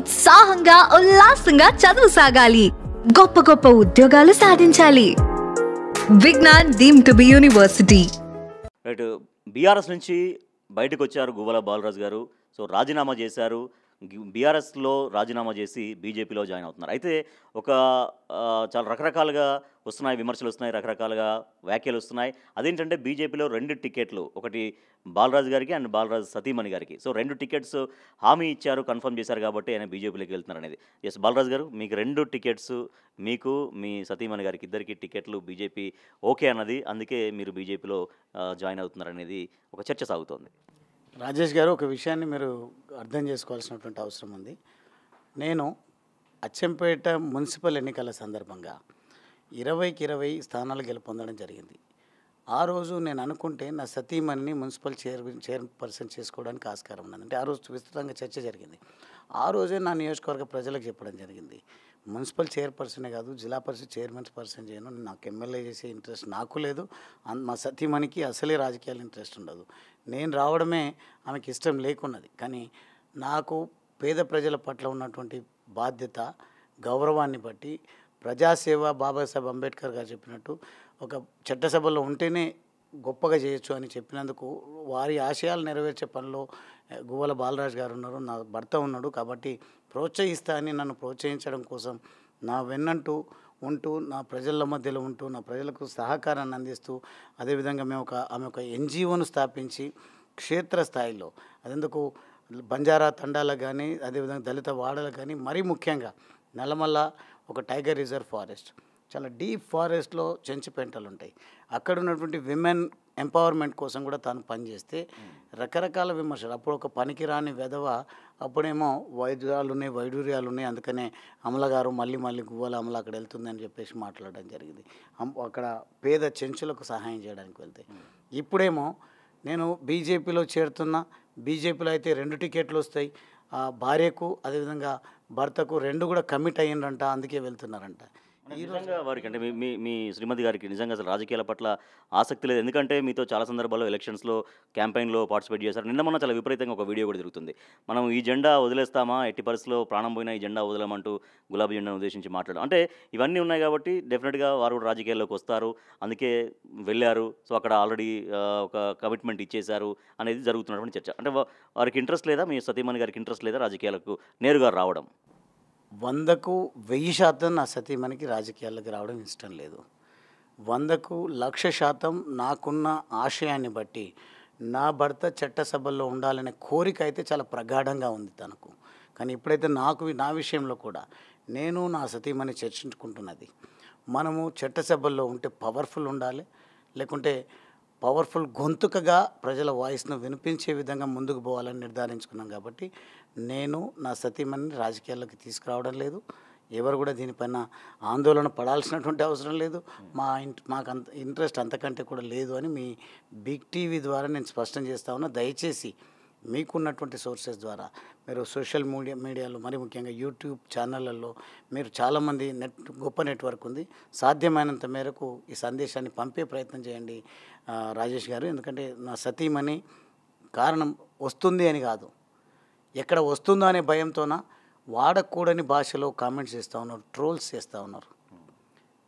ఉత్సాహంగా ఉల్లాసంగా చదువు సాగాలి, గొప్ప గొప్ప ఉద్యోగాలు సాధించాలి. Vignan deemed to be university. Right, BRS నుంచి బయటకు వచ్చారు గువ్వల బాలరాజు గారు. సో రాజీనామా చేశారు. బీఆర్ఎస్లో రాజీనామా చేసి బీజేపీలో జాయిన్ అవుతున్నారు. అయితే ఒక చాలా రకరకాలుగా వస్తున్నాయి, విమర్శలు వస్తున్నాయి, రకరకాలుగా వ్యాఖ్యలు వస్తున్నాయి. అదేంటంటే బీజేపీలో 2 టికెట్లు, ఒకటి బాలరాజు గారికి అండ్ బాలరాజు సతీమణి గారికి. సో 2 టికెట్స్ హామీ ఇచ్చారు, కన్ఫర్మ్ చేశారు కాబట్టి ఆయన బీజేపీలోకి వెళ్తున్నారు అనేది. ఎస్ బాలరాజు గారు, మీకు 2 టికెట్స్, మీకు మీ సతీమణి గారికి ఇద్దరికి టికెట్లు బీజేపీ ఓకే అన్నది, అందుకే మీరు బీజేపీలో జాయిన్ అవుతున్నారు అనేది ఒక చర్చ సాగుతోంది. రాజేష్ గారు, ఒక విషయాన్ని మీరు అర్థం చేసుకోవాల్సినటువంటి అవసరం ఉంది. నేను అచ్చంపేట మున్సిపల్ ఎన్నికల సందర్భంగా 20కి 20 స్థానాలు గెలుపొందడం జరిగింది. ఆ రోజు నేను అనుకుంటే నా సతీమణిని మున్సిపల్ చైర్పర్సన్ చేసుకోవడానికి ఆస్కారం ఉన్నది. అంటే ఆ రోజు విస్తృతంగా చర్చ జరిగింది. ఆ రోజే నా నియోజకవర్గ ప్రజలకు చెప్పడం జరిగింది, మున్సిపల్ చైర్పర్సనే కాదు, జిల్లా పరిషత్ చైర్మన్ పర్సన్ చేయను, నాకు ఎమ్మెల్యే చేసే ఇంట్రెస్ట్ నాకు లేదు, మా సతీమణికి అసలే రాజకీయాలు ఇంట్రెస్ట్ ఉండదు, నేను రావడమే ఆమెకి ఇష్టం లేకున్నది. కానీ నాకు పేద ప్రజల పట్ల ఉన్నటువంటి బాధ్యత, గౌరవాన్ని బట్టి ప్రజాసేవ, బాబాసాహెబ్ అంబేద్కర్ గారు చెప్పినట్టు ఒక చట్టసభలో ఉంటేనే గొప్పగా చేయొచ్చు అని చెప్పినందుకు వారి ఆశయాలు నెరవేర్చే పనిలో గువ్వల బాలరాజు గారు ఉన్నారు, నా భర్త ఉన్నాడు. కాబట్టి ప్రోత్సహిస్తా అని నన్ను ప్రోత్సహించడం కోసం నా వెన్నంటూ ఉంటూ, నా ప్రజల మధ్యలో ఉంటూ, నా ప్రజలకు సహకారాన్ని అందిస్తూ, అదేవిధంగా ఆమె ఒక ఎన్జిఓను స్థాపించి క్షేత్రస్థాయిలో అదెందుకు బంజారా తండాలకు కానీ, అదేవిధంగా దళిత వాడలకు కానీ, మరీ ముఖ్యంగా నల్లమల్ల ఒక టైగర్ రిజర్వ్ ఫారెస్ట్, చాలా డీప్ ఫారెస్ట్లో చెంచుపెంటలు ఉంటాయి, అక్కడ ఉన్నటువంటి విమెన్ ఎంపవర్మెంట్ కోసం కూడా తాను పనిచేస్తే రకరకాల విమర్శలు. అప్పుడు ఒక పనికిరాని వెధవ, అప్పుడేమో వైడూర్యాలు ఉన్నాయి, అందుకనే అమల గారు మళ్ళీ గువ్వల అమల అక్కడ వెళ్తుందని చెప్పేసి మాట్లాడడం జరిగింది. అక్కడ పేద చెంచులకు సహాయం చేయడానికి వెళ్తే, ఇప్పుడేమో నేను బీజేపీలో చేరుతున్నా, బీజేపీలో అయితే 2 టికెట్లు వస్తాయి, భార్యకు అదేవిధంగా భర్తకు 2 కూడా కమిట్ అయ్యిండ్రంట, అందుకే వెళ్తున్నారంట. నిజంగా వారికి అంటే మీ శ్రీమతి గారికి నిజంగా అసలు రాజకీయాల పట్ల ఆసక్తి లేదు. ఎందుకంటే మీతో చాలా సందర్భాల్లో ఎలక్షన్స్లో క్యాంపెయిన్లో పార్టిసిపేట్ చేశారు. నిన్న మొన్న చాలా విపరీతంగా ఒక వీడియో కూడా జరుగుతుంది, మనం ఈ జెండా వదిలేస్తామా, ఎట్టి పరిస్థితిలో ప్రాణం పోయినా ఈ జెండా వదలమంటూ గులాబీ జెండాను ఉద్దేశించి మాట్లాడడం. అంటే ఇవన్నీ ఉన్నాయి కాబట్టి డెఫినెట్గా వారు కూడా రాజకీయాల్లోకి వస్తారు, అందుకే వెళ్ళారు. సో అక్కడ ఆల్రెడీ ఒక కమిట్మెంట్ ఇచ్చేశారు అనేది జరుగుతున్నటువంటి చర్చ. అంటే వారికి ఇంట్రెస్ట్ లేదా, మీ సతీమణి గారికి ఇంట్రెస్ట్ లేదా రాజకీయాలకు నేరుగా రావడం? 100కు 1000% నా సతీమణికి రాజకీయాల్లోకి రావడం ఇష్టం లేదు. 100కు 1,00,000% నాకున్న ఆశయాన్ని బట్టి నా భర్త చట్టసభల్లో ఉండాలనే కోరిక అయితే చాలా ప్రగాఢంగా ఉంది తనకు. కానీ ఇప్పుడైతే నా విషయంలో కూడా నేను నా సతీమణి చర్చించుకుంటున్నది, మనము చట్టసభల్లో ఉంటే పవర్ఫుల్ ఉండాలి, లేకుంటే పవర్ఫుల్ గొంతుకగా ప్రజల వాయిస్ను వినిపించే విధంగా ముందుకు పోవాలని నిర్ధారించుకున్నాం. కాబట్టి నేను నా సతీమణిని రాజకీయాల్లోకి తీసుకురావడం లేదు, ఎవరు కూడా దీనిపైన ఆందోళన పడాల్సినటువంటి అవసరం లేదు, మాకు అంత ఇంట్రెస్ట్ అంతకంటే కూడా లేదు అని మీ బిగ్ టీవీ ద్వారా నేను స్పష్టం చేస్తా ఉన్నా. దయచేసి మీకున్నటువంటి సోర్సెస్ ద్వారా, మీరు సోషల్ మీడియాలో, మరి ముఖ్యంగా యూట్యూబ్ ఛానళ్ళల్లో మీరు చాలామంది గొప్ప నెట్వర్క్ ఉంది, సాధ్యమైనంత మేరకు ఈ సందేశాన్ని పంపే ప్రయత్నం చేయండి రాజేష్ గారు. ఎందుకంటే నా సతీమణి కారణం వస్తుంది అని కాదు, ఎక్కడ వస్తుందో అనే భయంతోన వాడకూడని భాషలో కామెంట్స్ చేస్తూ ఉన్నారు, ట్రోల్స్ చేస్తూ ఉన్నారు.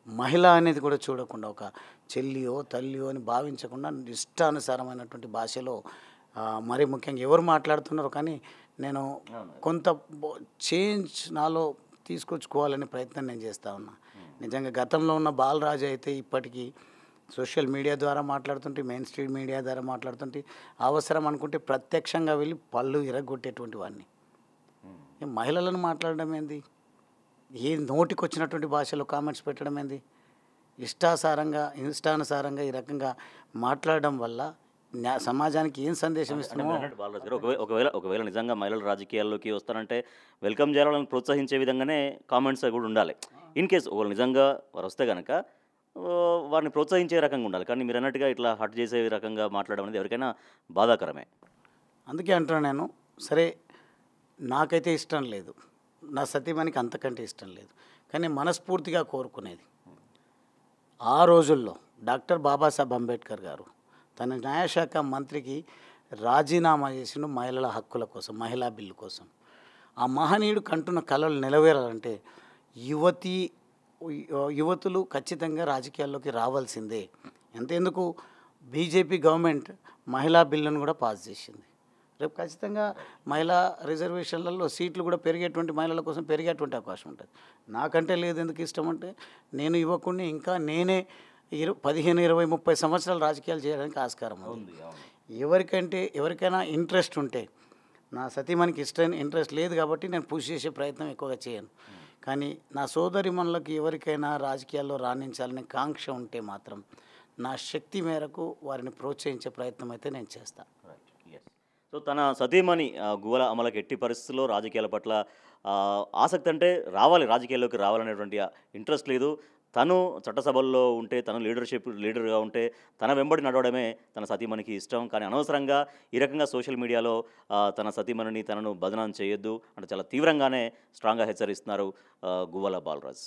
మహిళ అనేది కూడా చూడకుండా, ఒక చెల్లియో తల్లియో అని భావించకుండా ఇష్టానుసారమైనటువంటి భాషలో మరీ ముఖ్యంగా ఎవరు మాట్లాడుతున్నారు. కానీ నేను కొంత చేంజ్ నాలో తీసుకొచ్చుకోవాలనే ప్రయత్నం నేను చేస్తూ ఉన్నా. నిజంగా గతంలో ఉన్న బాలరాజు అయితే ఇప్పటికీ సోషల్ మీడియా ద్వారా మాట్లాడుతుంటే, మెయిన్ స్ట్రీమ్ మీడియా ద్వారా మాట్లాడుతుంటే, అవసరం అనుకుంటే ప్రత్యక్షంగా వెళ్ళి పళ్ళు ఇరగొట్టేటువంటి వాడిని. మహిళలను మాట్లాడడం ఏంది, ఏ నోటికి వచ్చినటువంటి భాషలో కామెంట్స్ పెట్టడం ఏంది, ఇష్టానుసారంగా ఈ రకంగా మాట్లాడడం వల్ల సమాజానికి ఏం సందేశం ఇస్తున్నామో. ఒకవేళ నిజంగా మహిళలు రాజకీయాల్లోకి వస్తారంటే వెల్కమ్ చేయాలని ప్రోత్సహించే విధంగానే కామెంట్స్ కూడా ఉండాలి. ఇన్ కేసు ఒకవేళ నిజంగా వారు వస్తే కనుక వారిని ప్రోత్సహించే రకంగా ఉండాలి. కానీ మీరు అన్నట్టుగా ఇట్లా హట్ చేసే రకంగా మాట్లాడడం అనేది ఎవరికైనా బాధాకరమే. అందుకే అంటున్నాను నేను, సరే నాకైతే ఇష్టం లేదు, నా సతీమణికి అంతకంటే ఇష్టం లేదు, కానీ మనస్ఫూర్తిగా కోరుకునేది, ఆ రోజుల్లో డాక్టర్ బాబాసాహెబ్ అంబేద్కర్ గారు తన న్యాయశాఖ మంత్రికి రాజీనామా చేసిన మహిళల హక్కుల కోసం, మహిళా బిల్లు కోసం. ఆ మహనీయుడు కంటున్న కలలు నెరవేరాలంటే యువతి యువతులు ఖచ్చితంగా రాజకీయాల్లోకి రావాల్సిందే. ఎంతెందుకు బీజేపీ గవర్నమెంట్ మహిళా బిల్లును కూడా పాస్ చేసింది. రేపు ఖచ్చితంగా మహిళా రిజర్వేషన్లలో సీట్లు కూడా పెరిగేటువంటి మహిళల కోసం పెరిగేటువంటి అవకాశం ఉంటుంది. నాకంటే లేదు ఎందుకు ఇష్టం అంటే నేను యువకుడిని, ఇంకా నేనే 15, 20, 30 సంవత్సరాలు రాజకీయాలు చేయడానికి ఆస్కారం ఉంది. ఎవరికైనా ఇంట్రెస్ట్ ఉంటే, నా సతీమణికి ఇంట్రెస్ట్ లేదు కాబట్టి నేను పుష్ చేసే ప్రయత్నం ఎక్కువగా చేయను. కానీ నా సోదరిమణులకు ఎవరికైనా రాజకీయాల్లో రాణించాలనే కాంక్ష ఉంటే మాత్రం నా శక్తి మేరకు వారిని ప్రోత్సహించే ప్రయత్నం అయితే నేను చేస్తాను. సో తన సతీమణి గువ్వల అమలకి ఎట్టి పరిస్థితుల్లో రాజకీయాల పట్ల ఆసక్తి అంటే రావాలి, రాజకీయాల్లోకి రావాలనేటువంటి ఇంట్రెస్ట్ లేదు. తను చట్టసభల్లో ఉంటే, తను లీడర్గా ఉంటే తన వెంబడి నడవడమే తన సతీమణికి ఇష్టం. కానీ అనవసరంగా ఈ రకంగా సోషల్ మీడియాలో తన సతీమణిని తనను బదనాం చేయొద్దు అంటే చాలా తీవ్రంగానే స్ట్రాంగ్గా హెచ్చరిస్తున్నారు గువ్వల బాలరాజ్.